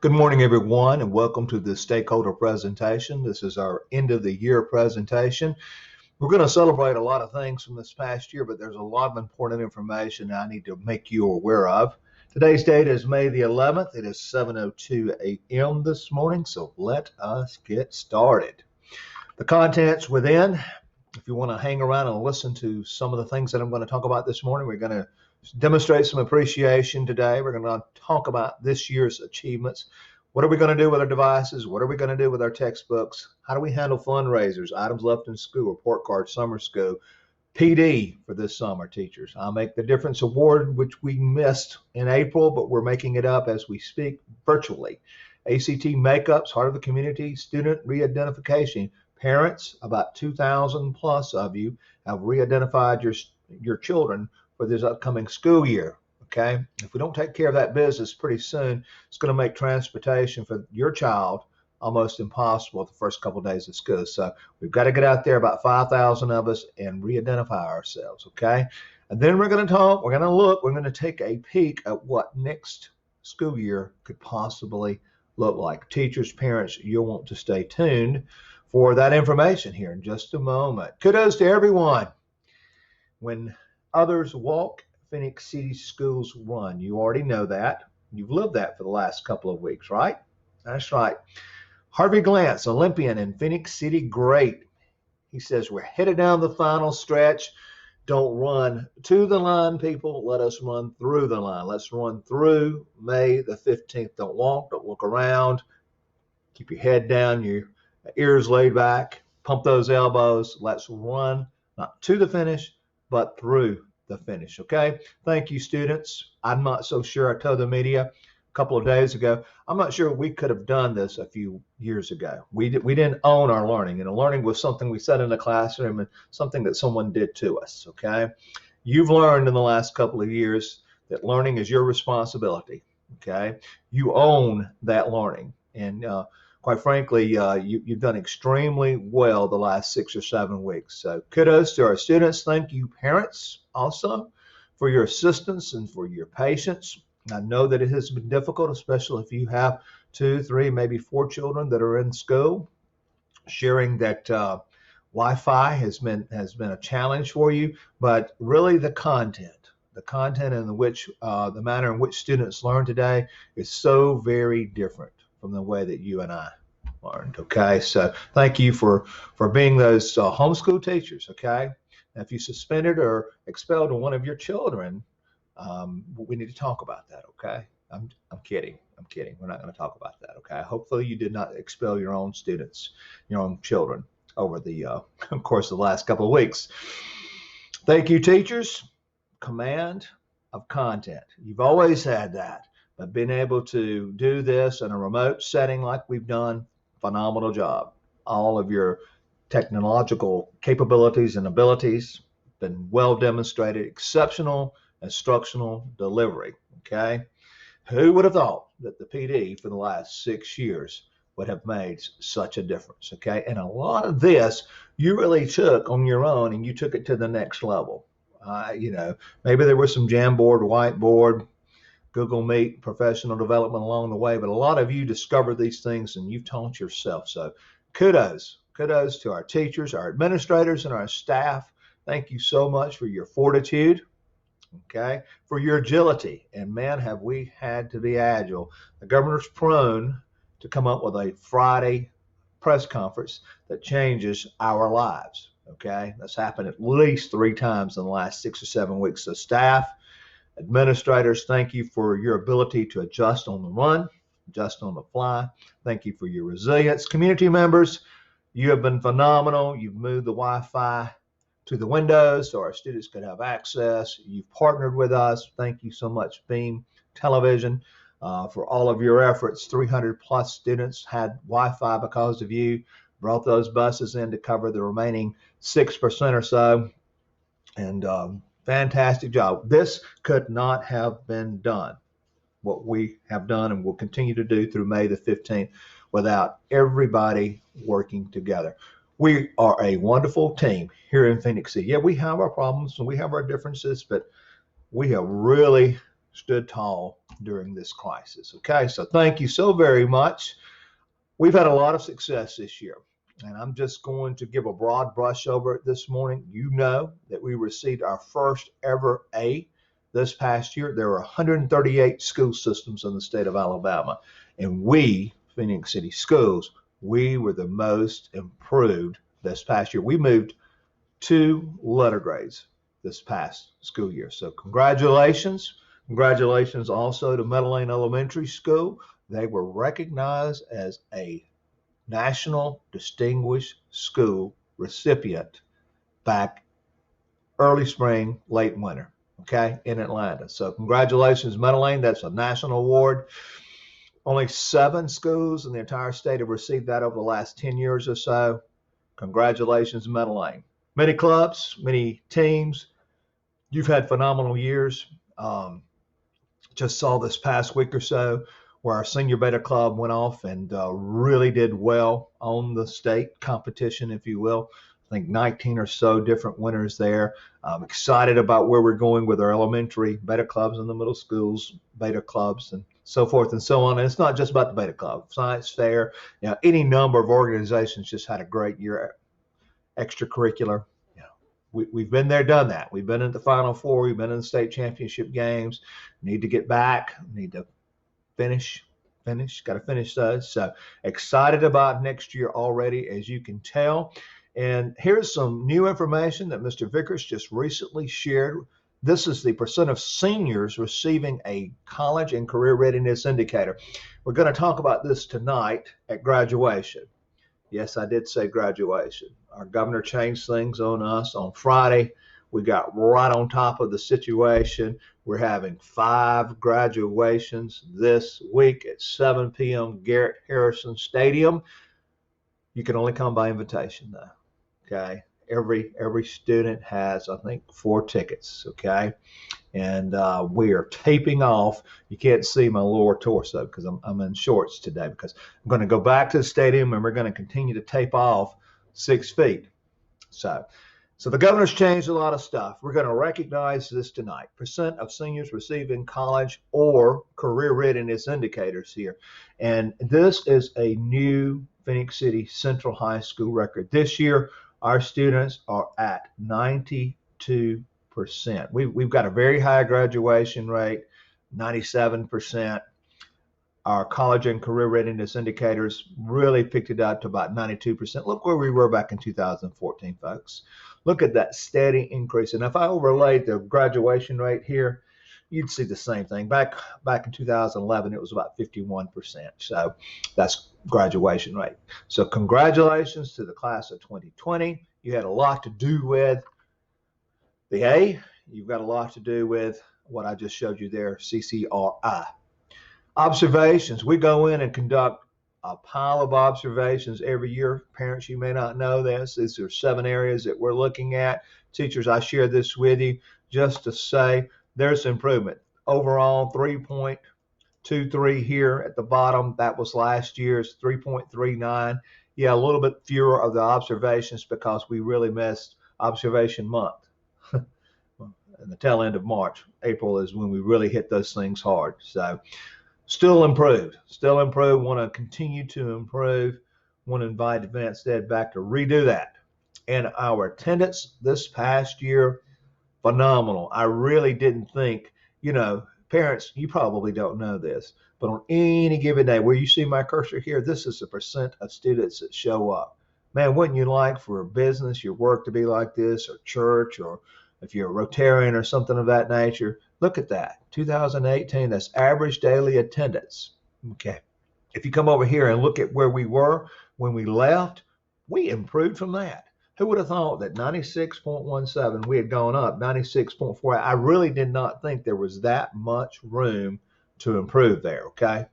Good morning, everyone, and welcome to the Stakeholder Presentation. This is our end of the year presentation. We're going to celebrate a lot of things from this past year, but there's a lot of important information I need to make you aware of. Today's date is May the 11th. It is 7:02 a.m. this morning, so let us get started. The contents within, if you want to hang around and listen to some of the things that I'm going to talk about this morning, we're going to demonstrate some appreciation today. We're going to talk about this year's achievements. What are we going to do with our devices? What are we going to do with our textbooks? How do we handle fundraisers, items left in school, report cards, summer school, PD for this summer, teachers? I'll make the Difference Award, which we missed in April, but we're making it up as we speak virtually. ACT makeups, Heart of the Community, student re-identification. Parents, about 2,000 plus of you have re-identified your children for this upcoming school year. Okay, if we don't take care of that business pretty soon, it's going to make transportation for your child almost impossible the first couple of days of school. So we've got to get out there, about 5,000 of us, and re-identify ourselves. Okay, and then we're going to talk, we're going to look, we're going to take a peek at what next school year could possibly look like. Teachers, parents, you'll want to stay tuned for that information here in just a moment. Kudos to everyone. When others walk, Phoenix City schools run. You already know that. You've lived that for the last couple of weeks, right? That's right. Harvey Glantz, Olympian in Phoenix City, great. He says, we're headed down the final stretch. Don't run to the line, people. Let us run through the line. Let's run through May the 15th. Don't walk. Don't look around. Keep your head down, your ears laid back. Pump those elbows. Let's run, not to the finish, but through the finish. Okay, thank you, students. I'm not so sure. I told the media a couple of days ago, I'm not sure we could have done this a few years ago. We didn't own our learning, and learning was something we said in the classroom and something that someone did to us. Okay, you've learned in the last couple of years that learning is your responsibility. Okay, you own that learning, and quite frankly, you've done extremely well the last 6 or 7 weeks. So kudos to our students. Thank you, parents, also, for your assistance and for your patience. I know that it has been difficult, especially if you have 2, 3, maybe 4 children that are in school. Sharing that Wi-Fi has been a challenge for you, but really the content in which the manner in which students learn today is so very different from the way that you and I learned. Okay, so thank you for being those homeschool teachers. Okay, now, if you suspended or expelled one of your children, we need to talk about that. Okay, I'm kidding. We're not going to talk about that. Okay, hopefully you did not expel your own students, your own children over the course of the last couple of weeks. Thank you, teachers. Command of content. You've always had that. But being able to do this in a remote setting like we've done, phenomenal job. All of your technological capabilities and abilities been well demonstrated. Exceptional instructional delivery. Okay, who would have thought that the PD for the last 6 years would have made such a difference? Okay, and a lot of this you really took on your own, and you took it to the next level. Maybe there was some Jamboard, whiteboard, Google Meet, professional development along the way, but a lot of you discovered these things and you've taught yourself. So kudos to our teachers, our administrators, and our staff. Thank you so much for your fortitude, okay, for your agility. And man, have we had to be agile. The governor's prone to come up with a Friday press conference that changes our lives. Okay, that's happened at least 3 times in the last 6 or 7 weeks. So staff, administrators, thank you for your ability to adjust on the run, adjust on the fly. Thank you for your resilience. Community members, you have been phenomenal. You've moved the Wi-Fi to the windows so our students could have access. You've partnered with us. Thank you so much, Beam Television, for all of your efforts. 300 plus students had Wi-Fi because of you. Brought those buses in to cover the remaining 6% or so. And fantastic job. This could not have been done, what we have done and will continue to do through May the 15th, without everybody working together. We are a wonderful team here in Phoenix City. Yeah, we have our problems and we have our differences, but we have really stood tall during this crisis. Okay, so thank you so very much. We've had a lot of success this year, and I'm just going to give a broad brush over it this morning. You know that we received our first ever A this past year. There were 138 school systems in the state of Alabama, and we, Phoenix City Schools, we were the most improved this past year. We moved 2 letter grades this past school year. So congratulations. Congratulations also to Meadow Lane Elementary School. They were recognized as a National Distinguished School recipient back early spring, late winter, okay, in Atlanta. So congratulations, Meadow Lane. That's a national award. Only 7 schools in the entire state have received that over the last 10 years or so. Congratulations, Meadow Lane. Many clubs, many teams. You've had phenomenal years. Just saw this past week or so where our senior beta club went off and really did well on the state competition, if you will. I think 19 or so different winners there. I'm excited about where we're going with our elementary beta clubs and the middle schools beta clubs and so forth and so on. And it's not just about the beta club. Science fair, any number of organizations just had a great year. Extracurricular. We've been there, done that. We've been in the Final Four. We've been in the state championship games. Need to get back. Need to finish. Got to finish those. So excited about next year already, as you can tell. And here's some new information that Mr. Vickers just recently shared. This is the percent of seniors receiving a college and career readiness indicator. We're going to talk about this tonight at graduation. Yes, I did say graduation. Our governor changed things on us on Friday. We got right on top of the situation. We're having 5 graduations this week at 7 p.m. Garrett Harrison Stadium. You can only come by invitation, though. Okay. Every student has, I think, 4 tickets. Okay. And we are taping off. You can't see my lower torso because I'm in shorts today, because I'm going to go back to the stadium and we're going to continue to tape off 6 feet. So the governor's changed a lot of stuff. We're going to recognize this tonight. Percent of seniors receiving college or career readiness indicators here. And this is a new Phoenix City Central High School record. This year, our students are at 92%. We've got a very high graduation rate, 97%. Our college and career readiness indicators really picked it up to about 92%. Look where we were back in 2014, folks. Look at that steady increase. And if I overlaid the graduation rate here, you'd see the same thing. Back in 2011, it was about 51%. So that's graduation rate. So congratulations to the class of 2020. You had a lot to do with the A. You've got a lot to do with what I just showed you there, CCRI. Observations. We go in and conduct a pile of observations every year. Parents, you may not know this. These are 7 areas that we're looking at. Teachers, I share this with you just to say there's improvement. Overall, 3.23 here at the bottom. That was last year's 3.39. Yeah, a little bit fewer of the observations because we really missed observation month. In the tail end of March. April is when we really hit those things hard. So still improved. Want to continue to improve. Want to invite Advanced Ed back to redo that. And our attendance this past year, phenomenal. I really didn't think, parents, you probably don't know this, but on any given day, where you see my cursor here, this is the percent of students that show up. Man, wouldn't you like for a business, your work to be like this, or church, or if you're a Rotarian or something of that nature? Look at that. 2018, that's average daily attendance. Okay. If you come over here and look at where we were when we left, we improved from that. Who would have thought that 96.17, we had gone up 96.4. I really did not think there was that much room to improve there, okay?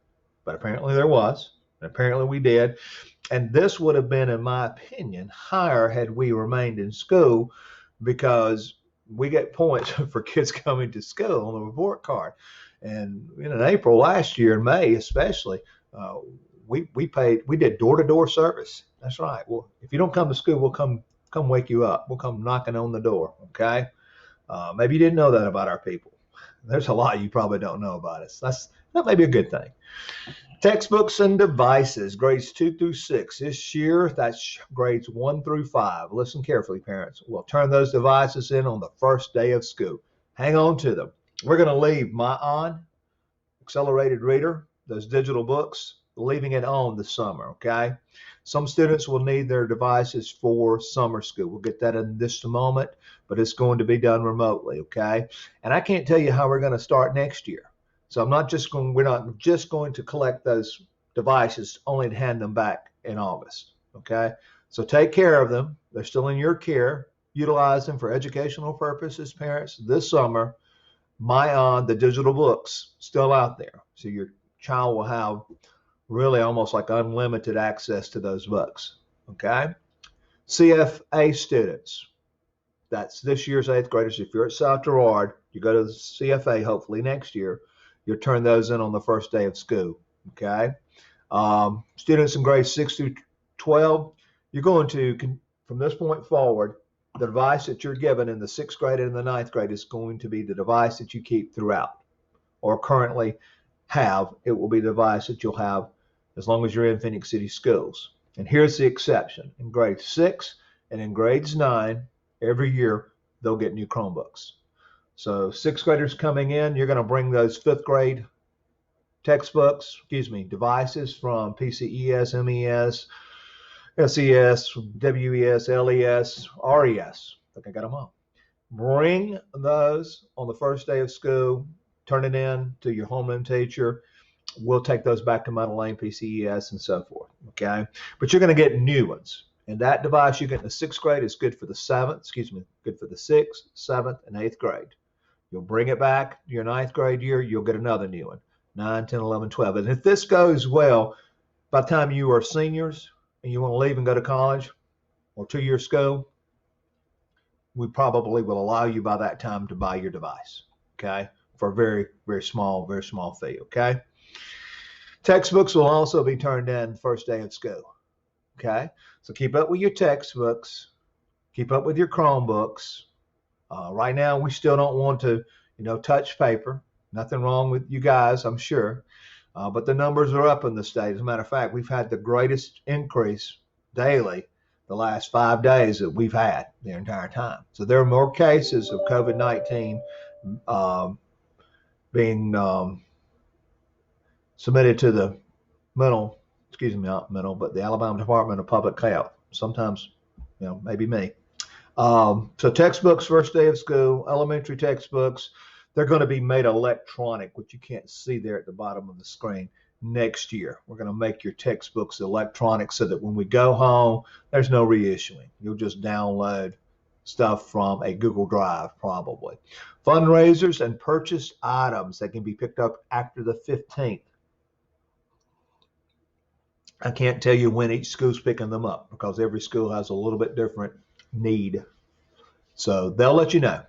But apparently there was, and apparently we did. And this would have been, in my opinion, higher had we remained in school, because we get points for kids coming to school on the report card. And in April last year, in May especially, we did door-to-door service. That's right. Well, if you don't come to school, we'll come wake you up. We'll come knocking on the door. Okay. Maybe you didn't know that about our people. There's a lot you probably don't know about us. That may be a good thing. Textbooks and devices, grades 2 through 6. This year, that's grades 1 through 5. Listen carefully, parents. We'll turn those devices in on the first day of school. Hang on to them. We're going to leave my on accelerated reader, those digital books, leaving it on this summer, okay? Some students will need their devices for summer school. We'll get that in just a moment, but it's going to be done remotely, okay? And I can't tell you how we're going to start next year. So we're not just going to collect those devices only to hand them back in August, okay? So take care of them. They're still in your care. Utilize them for educational purposes, parents, this summer. The digital books still out there. So your child will have really almost like unlimited access to those books. Okay. CFA students. That's this year's 8th graders. If you're at South Girard, you go to the CFA hopefully next year. You'll turn those in on the first day of school. Okay. Students in grades 6 through 12, you're going to, from this point forward, the device that you're given in the 6th grade and the 9th grade is going to be the device that you keep throughout or currently have. It will be the device that you'll have as long as you're in Phoenix City schools. And here's the exception. In grade 6 and in grades 9, every year they'll get new Chromebooks. So 6th graders coming in, you're going to bring those 5th grade devices from PCES, MES, SES, WES, LES, RES. I think I got them all. Bring those on the first day of school, turn it in to your homeroom teacher. We'll take those back to Mount Lane, PCES, and so forth. Okay. But you're going to get new ones. And that device you get in the 6th grade is good for the 6th, 7th, and 8th grade. You'll bring it back your 9th grade year, you'll get another new one. 9, 10, 11, 12. And if this goes well, by the time you are seniors and you want to leave and go to college or 2-year school, we probably will allow you by that time to buy your device, okay, for a very, very small fee, okay? Textbooks will also be turned in first day of school, okay? So keep up with your textbooks, keep up with your Chromebooks. Right now, we still don't want to, touch paper. Nothing wrong with you guys, I'm sure. But the numbers are up in the state. As a matter of fact, we've had the greatest increase daily the last 5 days that we've had the entire time. So there are more cases of COVID-19 being submitted to the the Alabama Department of Public Health. Sometimes, maybe me. So textbooks, first day of school, elementary textbooks, they're going to be made electronic, which you can't see there at the bottom of the screen. Next year, we're going to make your textbooks electronic so that when we go home, there's no reissuing. You'll just download stuff from a Google Drive, probably. Fundraisers and purchased items that can be picked up after the 15th. I can't tell you when each school's picking them up because every school has a little bit different need. So they'll let you know.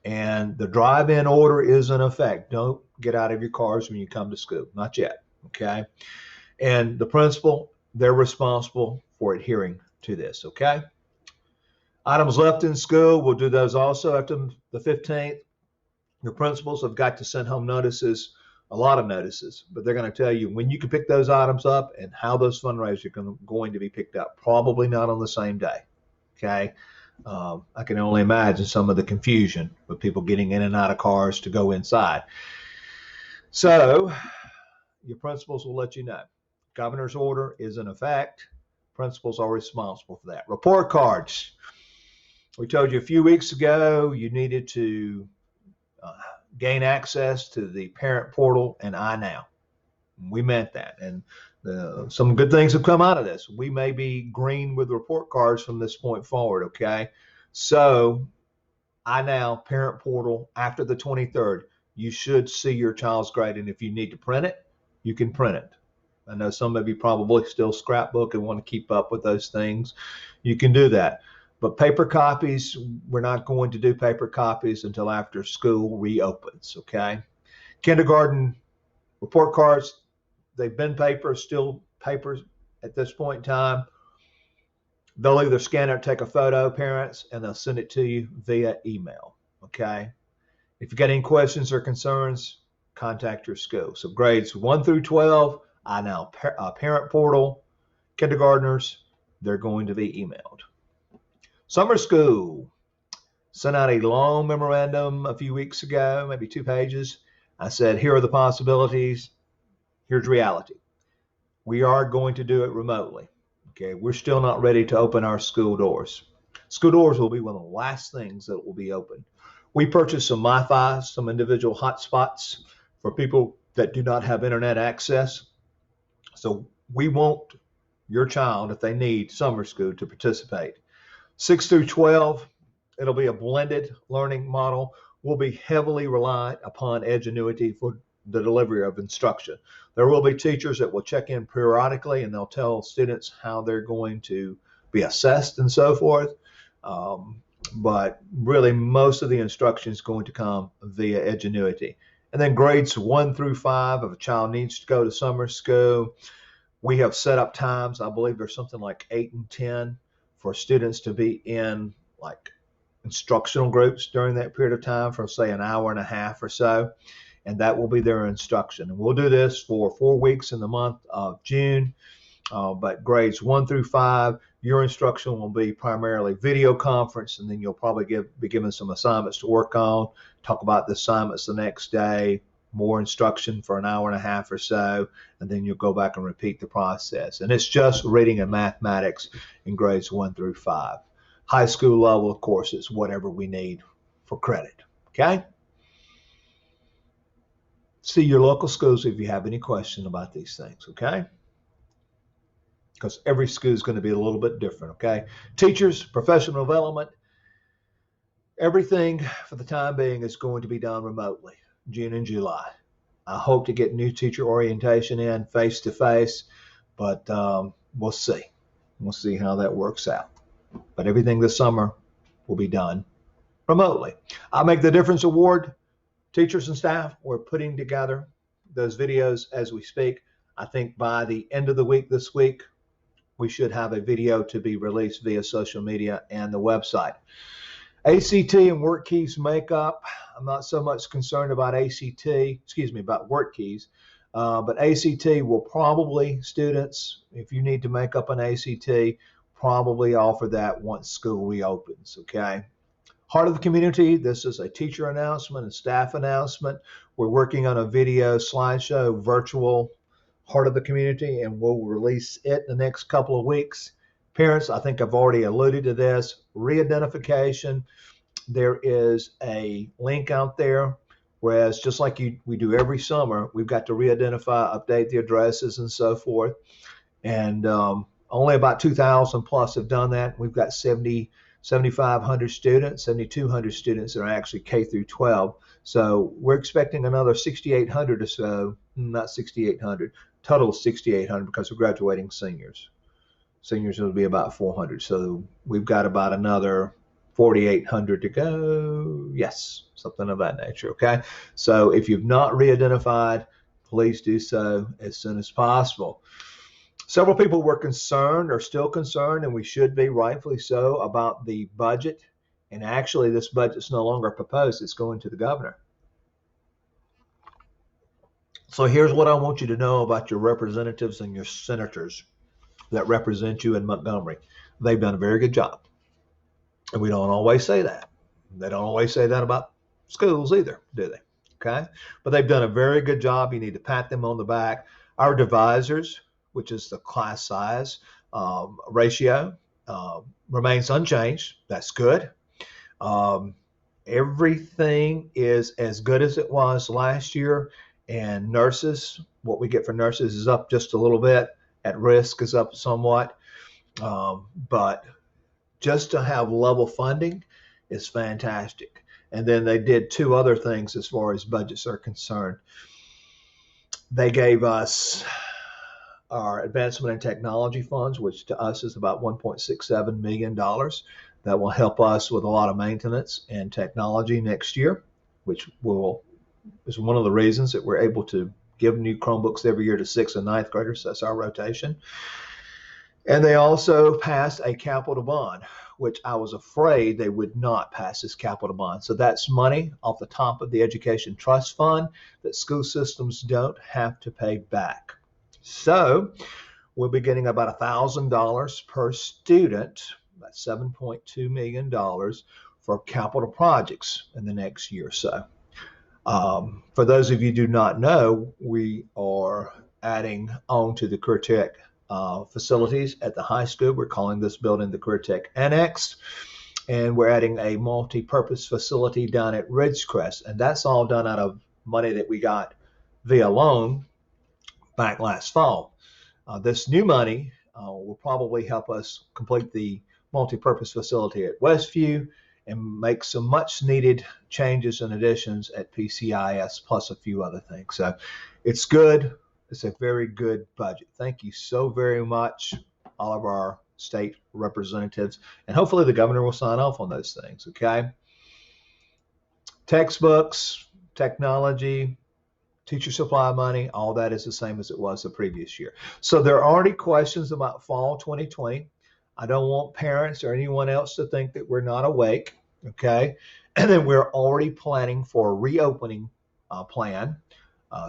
And the drive-in order is in effect. Don't get out of your cars when you come to school. Not yet. Okay. And the principal, they're responsible for adhering to this. Okay. Items left in school, we'll do those also after the 15th. Your principals have got to send home notices, a lot of notices, but they're going to tell you when you can pick those items up and how those fundraisers are going to be picked up. Probably not on the same day. Okay. I can only imagine some of the confusion with people getting in and out of cars to go inside. So your principals will let you know. Governor's order is in effect. Principals are responsible for that. Report cards. We told you a few weeks ago you needed to gain access to the parent portal and iNow. We meant that. And some good things have come out of this. We may be green with report cards from this point forward, okay? So iNow, parent portal, after the 23rd, you should see your child's grade. And if you need to print it, you can print it. I know some of you probably still scrapbook and want to keep up with those things. You can do that. But paper copies, we're not going to do paper copies until after school reopens, okay? Kindergarten report cards, they've been paper, still papers at this point in time. They'll either scan it or take a photo, parents, and they'll send it to you via email, okay? If you got any questions or concerns, contact your school. So grades 1 through 12, I now parent portal, kindergartners, they're going to be emailed. Summer school. Sent out a long memorandum a few weeks ago, maybe 2 pages. I said, here are the possibilities. Here's reality. We are going to do it remotely. Okay, we're still not ready to open our school doors. School doors will be one of the last things that will be open. We purchased some Wi-Fi, some individual hotspots for people that do not have internet access. So we want your child, if they need summer school, to participate. 6 through 12, it'll be a blended learning model. We'll be heavily reliant upon Edgenuity for the delivery of instruction. There will be teachers that will check in periodically and they'll tell students how they're going to be assessed and so forth. But really, most of the instruction is going to come via Edgenuity. And then grades 1 through 5, if a child needs to go to summer school, we have set up times. I believe there's something like 8 and 10 for students to be in like instructional groups during that period of time for, say, an hour and a half or so. And that will be their instruction. And we'll do this for 4 weeks in the month of June. But grades 1 through 5, your instruction will be primarily video conference, and then you'll probably be given some assignments to work on, talk about the assignments the next day, more instruction for an hour and a half or so, and then you'll go back and repeat the process. And it's just reading and mathematics in grades 1 through 5. High school level, of course, is whatever we need for credit. Okay? See your local schools if you have any question about these things, okay? Because every school is going to be a little bit different, okay? Teachers, professional development, everything for the time being is going to be done remotely, June and July. I hope to get new teacher orientation in face-to-face, but we'll see. We'll see how that works out. But everything this summer will be done remotely. I'll Make the Difference Award. Teachers and staff, we're putting together those videos as we speak. I think by the end of the week this week, we should have a video to be released via social media and the website. ACT and work keys makeup. I'm not so much concerned about about work keys, but ACT will probably, students, if you need to make up an ACT, probably offer that once school reopens, okay? Heart of the Community, this is a teacher announcement and staff announcement. We're working on a video slideshow, virtual Heart of the Community, and we'll release it in the next couple of weeks. Parents, I think I've already alluded to this, re-identification. There is a link out there, whereas just like we do every summer, we've got to re-identify, update the addresses and so forth. And only about 2,000 plus have done that. We've got 7,500 students, 7,200 students that are actually K through 12. So we're expecting another 6,800 or so, not 6,800, total 6,800 because we're graduating seniors. Seniors will be about 400. So we've got about another 4,800 to go. Yes, something of that nature, okay? So if you've not re-identified, please do so as soon as possible. Several people were concerned, or still concerned, and we should be, rightfully so, about the budget. And actually, this budget's no longer proposed. It's going to the governor. So here's what I want you to know about your representatives and your senators that represent you in Montgomery. They've done a very good job. And we don't always say that. They don't always say that about schools either, do they? Okay? But they've done a very good job. You need to pat them on the back. Our divisors, which is the class size ratio, remains unchanged. That's good. Everything is as good as it was last year. And nurses, what we get for nurses is up just a little bit. At risk is up somewhat. But just to have level funding is fantastic. And then they did 2 other things as far as budgets are concerned. They gave us our advancement in technology funds, which to us is about $1.67 million. That will help us with a lot of maintenance and technology next year, which is one of the reasons that we're able to give new Chromebooks every year to 6th and 9th graders. That's our rotation. And they also passed a capital bond, which I was afraid they would not pass this capital bond. So that's money off the top of the Education Trust Fund that school systems don't have to pay back. So we'll be getting about $1,000 per student, that's $7.2 million for capital projects in the next year or so. For those of you who do not know, we are adding on to the Career Tech facilities at the high school. We're calling this building the Career Tech Annex, and we're adding a multi-purpose facility down at Ridgecrest, and that's all done out of money that we got via loan back last fall. This new money will probably help us complete the multi-purpose facility at Westview and make some much needed changes and additions at PCIS, plus a few other things. So it's good. It's a very good budget. Thank you so very much, all of our state representatives, and hopefully the governor will sign off on those things, okay? Textbooks, technology, teacher supply money, all that is the same as it was the previous year. So there are already questions about fall 2020. I don't want parents or anyone else to think that we're not awake, okay? And then we're already planning for a reopening plan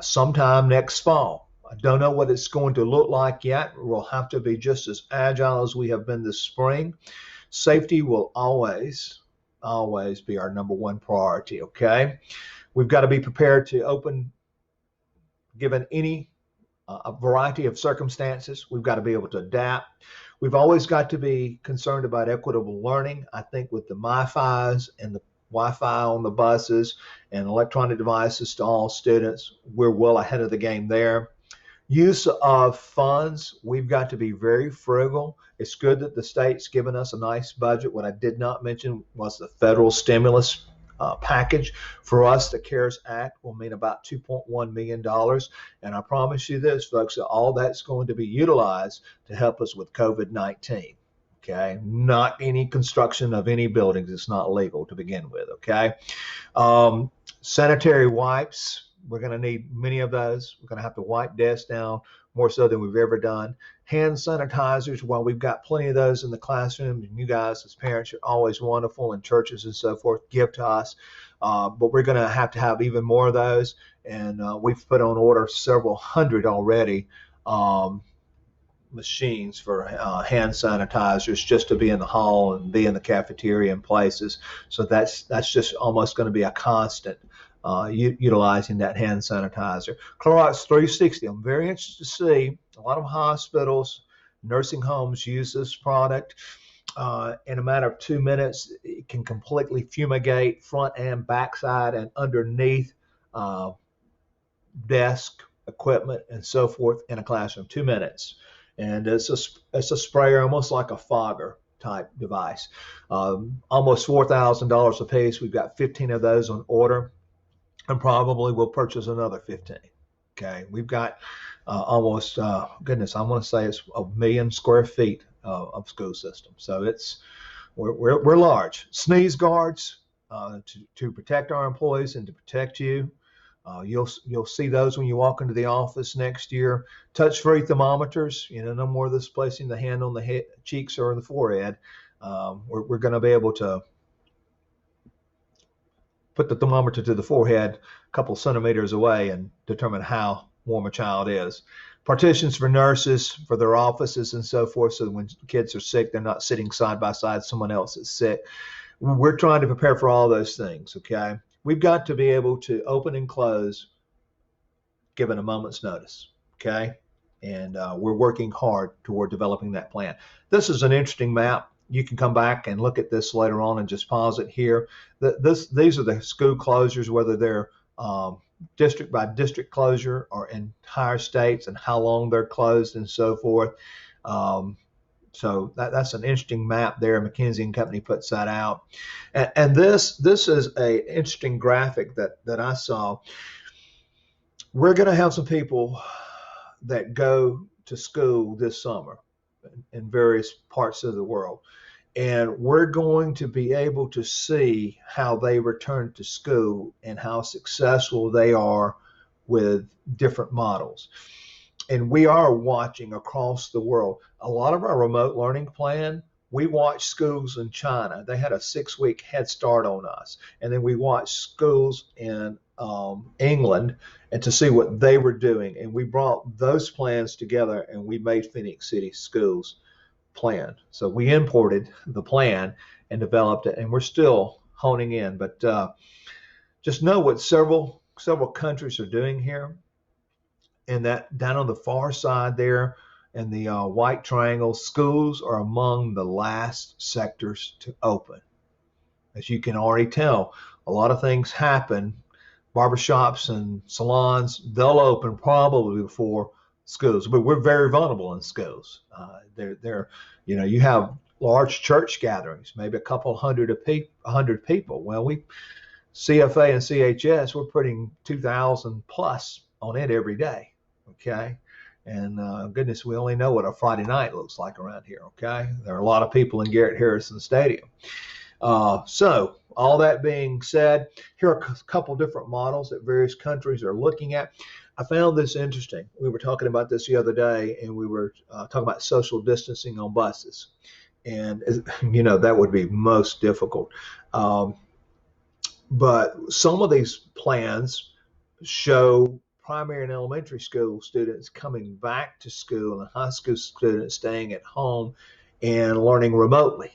sometime next fall. I don't know what it's going to look like yet. We'll have to be just as agile as we have been this spring. Safety will always be our number one priority, okay? We've got to be prepared to open given any a variety of circumstances. We've got to be able to adapt. We've always got to be concerned about equitable learning. I think with the MiFis and the Wi-Fi on the buses and electronic devices to all students, we're well ahead of the game there. Use of funds, we've got to be very frugal. It's good that the state's given us a nice budget. What I did not mention was the federal stimulus package. For us, the CARES Act will mean about $2.1 million. And I promise you this, folks, that all that's going to be utilized to help us with COVID-19. Okay, not any construction of any buildings. It's not legal to begin with. Okay, sanitary wipes. We're going to need many of those. We're going to have to wipe desks down more so than we've ever done. Hand sanitizers, while we've got plenty of those in the classroom, and you guys as parents are always wonderful, and churches and so forth give to us, but we're going to have even more of those, and we've put on order several hundred already machines for hand sanitizers just to be in the hall and be in the cafeteria and places. So that's just almost going to be a constant. Utilizing that hand sanitizer. Clorox 360, I'm very interested to see a lot of hospitals, nursing homes use this product. In a matter of 2 minutes, it can completely fumigate front and backside and underneath desk equipment and so forth in a classroom. 2 minutes. And it's a sprayer almost like a fogger type device. Almost $4,000 a piece. We've got 15 of those on order. And probably we'll purchase another 15. Okay, we've got almost, goodness, I want to say it's 1 million square feet of school system. So we're large. Sneeze guards to protect our employees and to protect you. You'll see those when you walk into the office next year. Touch-free thermometers. No more of this placing the hand on the head, cheeks or the forehead. We're going to be able to put the thermometer to the forehead a couple centimeters away and determine how warm a child is. Partitions for nurses, for their offices and so forth, so when kids are sick, they're not sitting side by side someone else is sick. We're trying to prepare for all those things, okay? We've got to be able to open and close given a moment's notice, okay? And we're working hard toward developing that plan. This is an interesting map. You can come back and look at this later on and just pause it here. These are the school closures, whether they're district by district closure or entire states, and how long they're closed and so forth. So that's an interesting map there. McKinsey and Company puts that out. And this is an interesting graphic that I saw. We're going to have some people that go to school this summer in various parts of the world. And we're going to be able to see how they return to school and how successful they are with different models. And we are watching across the world. A lot of our remote learning plan We watched schools in China. They had a 6-week head start on us. And then we watched schools in England and to see what they were doing. And we brought those plans together and we made Phoenix City Schools plan. So we imported the plan and developed it, and we're still honing in. But just know what several countries are doing here, and that down on the far side there in the white triangle, schools are among the last sectors to open. As you can already tell, a lot of things happen. Barbershops and salons, they'll open probably before schools, but we're very vulnerable in schools. You have large church gatherings, maybe a couple hundred people. Well, we CFA and CHS, we're putting 2,000 plus on it every day. Okay. And goodness, we only know what a Friday night looks like around here. Okay. There are a lot of people in Garrett Harrison Stadium. So all that being said, here are a couple different models that various countries are looking at. I found this interesting. We were talking about this the other day, and we were talking about social distancing on buses. And, that would be most difficult. But some of these plans show primary and elementary school students coming back to school and high school students staying at home and learning remotely.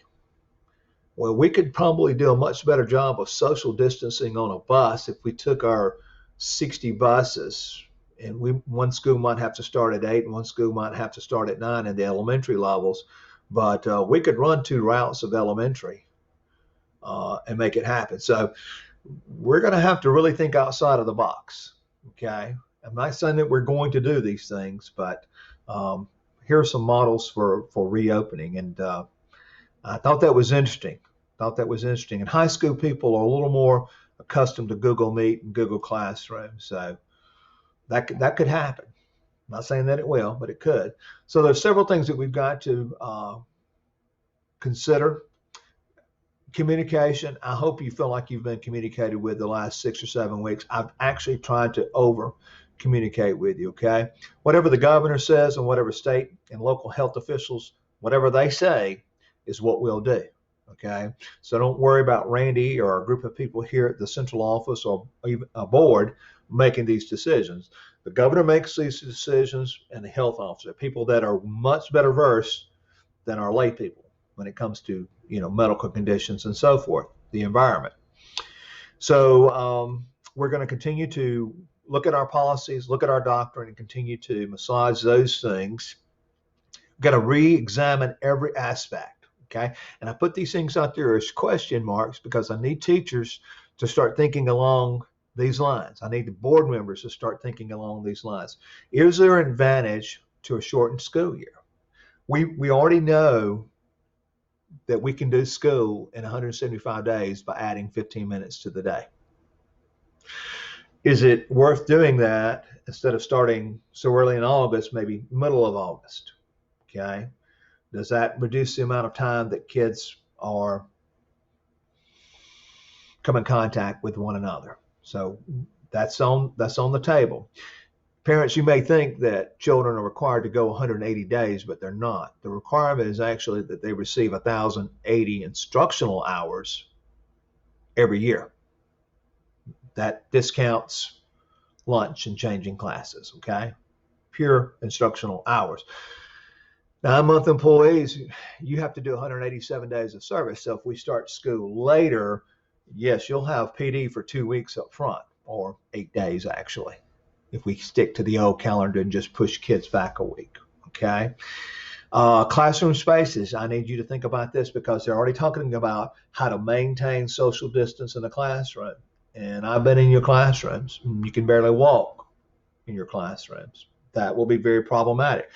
Well, we could probably do a much better job of social distancing on a bus if we took our 60 buses, and one school might have to start at 8 and one school might have to start at 9 in the elementary levels, but we could run 2 routes of elementary and make it happen. So we're going to have to really think outside of the box. Okay. I'm not saying that we're going to do these things, but here are some models for reopening. And I thought that was interesting. And high school people are a little more accustomed to Google Meet and Google Classroom. So that could happen. I'm not saying that it will, but it could. So there's several things that we've got to consider. Communication. I hope you feel like you've been communicated with the last 6 or 7 weeks. I've actually tried to over communicate with you. Okay. Whatever the governor says and whatever state and local health officials, whatever they say is what we'll do. Okay. So don't worry about Randy or a group of people here at the central office or even a board making these decisions. The governor makes these decisions and the health officer, people that are much better versed than our lay people when it comes to medical conditions and so forth, the environment. So we're going to continue to look at our policies, look at our doctrine, and continue to massage those things. We've got to re-examine every aspect. Okay, and I put these things out there as question marks because I need teachers to start thinking along these lines. I need the board members to start thinking along these lines. Is there an advantage to a shortened school year? We already know that we can do school in 175 days by adding 15 minutes to the day. Is it worth doing that instead of starting so early in August, maybe middle of August? Okay. Does that reduce the amount of time that kids are come in contact with one another? So that's on the table. Parents, you may think that children are required to go 180 days, but they're not. The requirement is actually that they receive 1,080 instructional hours every year. That discounts lunch and changing classes, okay? Pure instructional hours. 9-month employees, you have to do 187 days of service. So if we start school later, yes, you'll have PD for 2 weeks up front, or 8 days actually, if we stick to the old calendar and just push kids back a week, okay? Classroom spaces, I need you to think about this because they're already talking about how to maintain social distance in the classroom. And I've been in your classrooms. You can barely walk in your classrooms. That will be very problematic.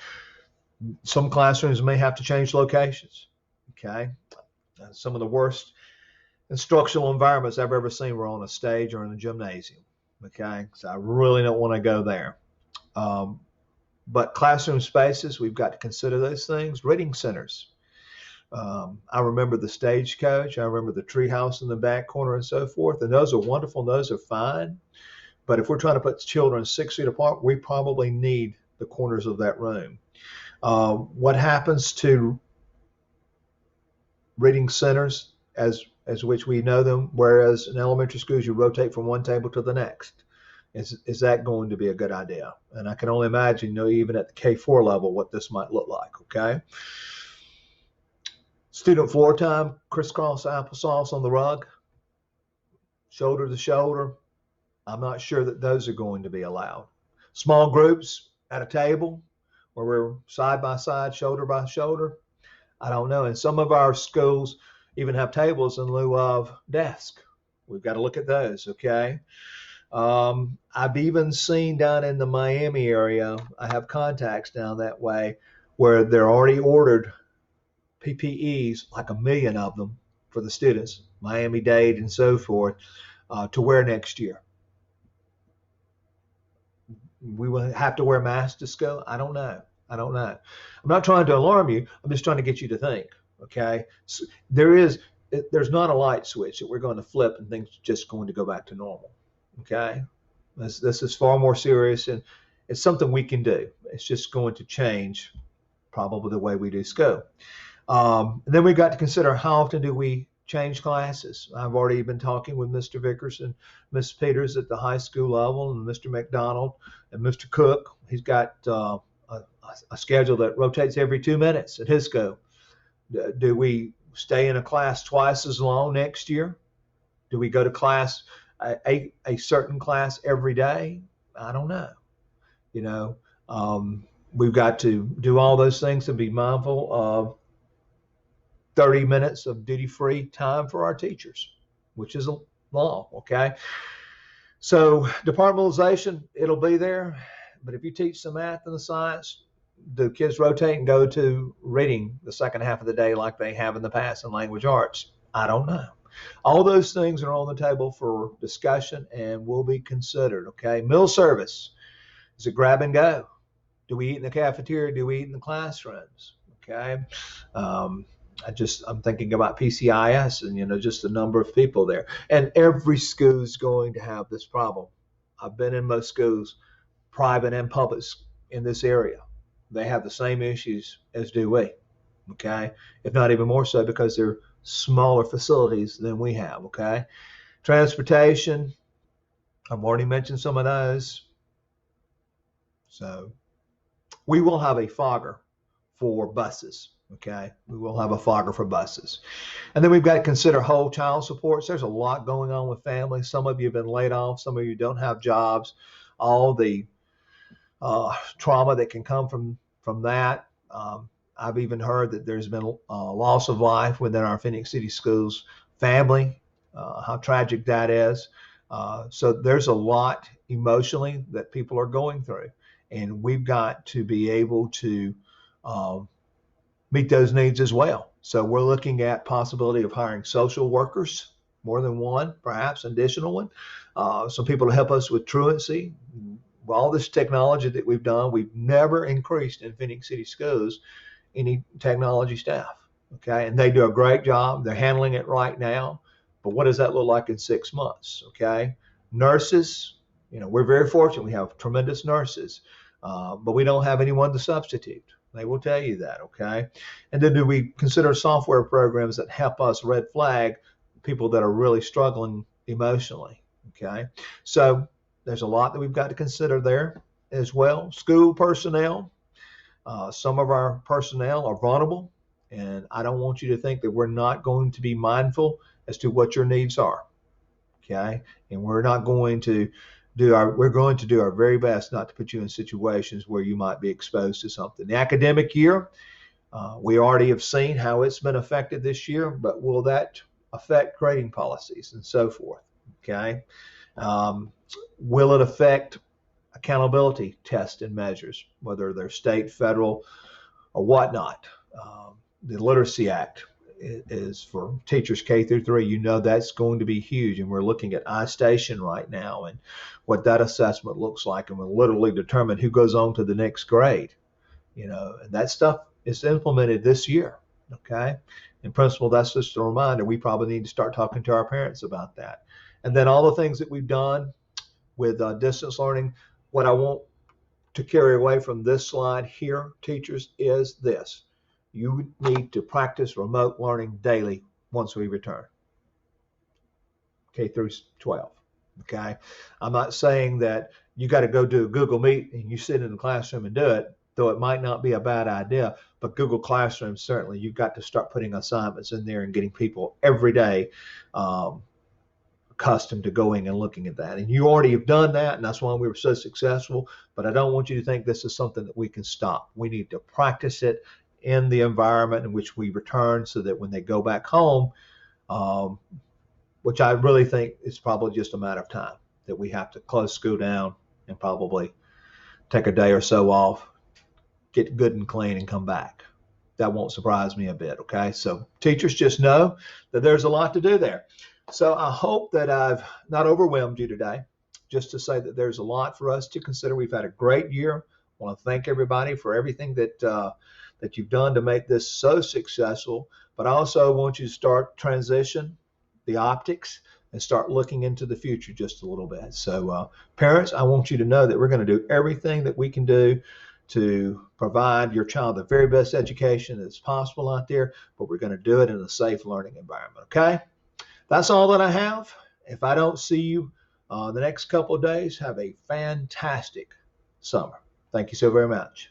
Some classrooms may have to change locations, okay? Some of the worst instructional environments I've ever seen were on a stage or in a gymnasium, okay? So I really don't want to go there. But classroom spaces, we've got to consider those things. Reading centers. I remember the Stagecoach. I remember the treehouse in the back corner and so forth. And those are wonderful. And those are fine. But if we're trying to put children 6 feet apart, we probably need the corners of that room. What happens to reading centers as which we know them, whereas in elementary schools you rotate from one table to the next. Is that going to be a good idea? And I can only imagine, even at the K4 level, what this might look like. Okay. Student floor time, crisscross applesauce on the rug, shoulder to shoulder. I'm not sure that those are going to be allowed. Small groups at a table where we're side by side, shoulder by shoulder. I don't know. And some of our schools even have tables in lieu of desk. We've got to look at those. Okay. I've even seen down in the Miami area, I have contacts down that way where they're already ordered PPEs, like 1 million of them for the students, Miami-Dade and so forth, to wear next year. We will have to wear masks to school. I don't know. I'm not trying to alarm you. I'm just trying to get you to think. Okay. So there's not a light switch that we're going to flip and things are just going to go back to normal. Okay. This is far more serious, and it's something we can do. It's just going to change probably the way we do school. And then we've got to consider, how often do we change classes? I've already been talking with Mr. Vickers and Ms. Peters at the high school level, and Mr. McDonald and Mr. Cook. He's got a schedule that rotates every 2 minutes at his school. Do we stay in a class twice as long next year? Do we go to class, a certain class every day? I don't know. We've got to do all those things and be mindful of 30 minutes of duty-free time for our teachers, which is a law. Okay. So departmentalization, it'll be there. But if you teach the math and the science, do kids rotate and go to reading the second half of the day like they have in the past in language arts? I don't know. All those things are on the table for discussion and will be considered. Okay. Meal service. Is it grab and go? Do we eat in the cafeteria? Do we eat in the classrooms? Okay. I'm thinking about PCIS and, just the number of people there. And every school is going to have this problem. I've been in most schools, private and public, in this area. They have the same issues as do we. Okay. If not even more so, because they're smaller facilities than we have. Okay. Transportation. I've already mentioned some of those. So we will have a fogger for buses. Okay, we will have a fogger for buses. And then we've got to consider whole child supports. There's a lot going on with families. Some of you have been laid off. Some of you don't have jobs. All the trauma that can come from that. I've even heard that there's been loss of life within our Phoenix City Schools family, how tragic that is. So there's a lot emotionally that people are going through. And we've got to be able to meet those needs as well. So we're looking at possibility of hiring social workers, more than one, perhaps additional one, some people to help us with truancy. All this technology that we've done, we've never increased in Phoenix City Schools any technology staff. Okay, and they do a great job. They're handling it right now. But what does that look like in 6 months? Okay, nurses, we're very fortunate. We have tremendous nurses, but we don't have anyone to substitute. They will tell you that. Okay, and then do we consider software programs that help us red flag people that are really struggling emotionally? Okay, so there's a lot that we've got to consider there as well. School personnel. Some of our personnel are vulnerable, and I don't want you to think that we're not going to be mindful as to what your needs are. Okay, and we're going to do our very best not to put you in situations where you might be exposed to something. The academic year, we already have seen how it's been affected this year, but will that affect grading policies and so forth? Okay, will it affect accountability tests and measures, whether they're state, federal, or whatnot? The Literacy Act is for teachers K through 3. That's going to be huge, and we're looking at iStation right now and what that assessment looks like, and we'll literally determine who goes on to the next grade. And that stuff is implemented this year. Okay, in principle, that's just a reminder. We probably need to start talking to our parents about that. And then all the things that we've done with distance learning. What I want to carry away from this slide here, teachers, is this. You need to practice remote learning daily once we return. K through 12. Okay. I'm not saying that you got to go do a Google Meet and you sit in the classroom and do it, though it might not be a bad idea. But Google Classroom, certainly, you've got to start putting assignments in there and getting people every day accustomed to going and looking at that. And you already have done that, and that's why we were so successful. But I don't want you to think this is something that we can stop. We need to practice it in the environment in which we return so that when they go back home, which I really think is probably just a matter of time, that we have to close school down and probably take a day or so off, get good and clean, and come back. That won't surprise me a bit, okay? So teachers, just know that there's a lot to do there. So I hope that I've not overwhelmed you today, just to say that there's a lot for us to consider. We've had a great year. I want to thank everybody for everything that you've done to make this so successful, but I also want you to start transition the optics and start looking into the future just a little bit. So parents, I want you to know that we're going to do everything that we can do to provide your child the very best education that's possible out there, but we're going to do it in a safe learning environment. Okay? That's all that I have. If I don't see you the next couple of days, have a fantastic summer. Thank you so very much.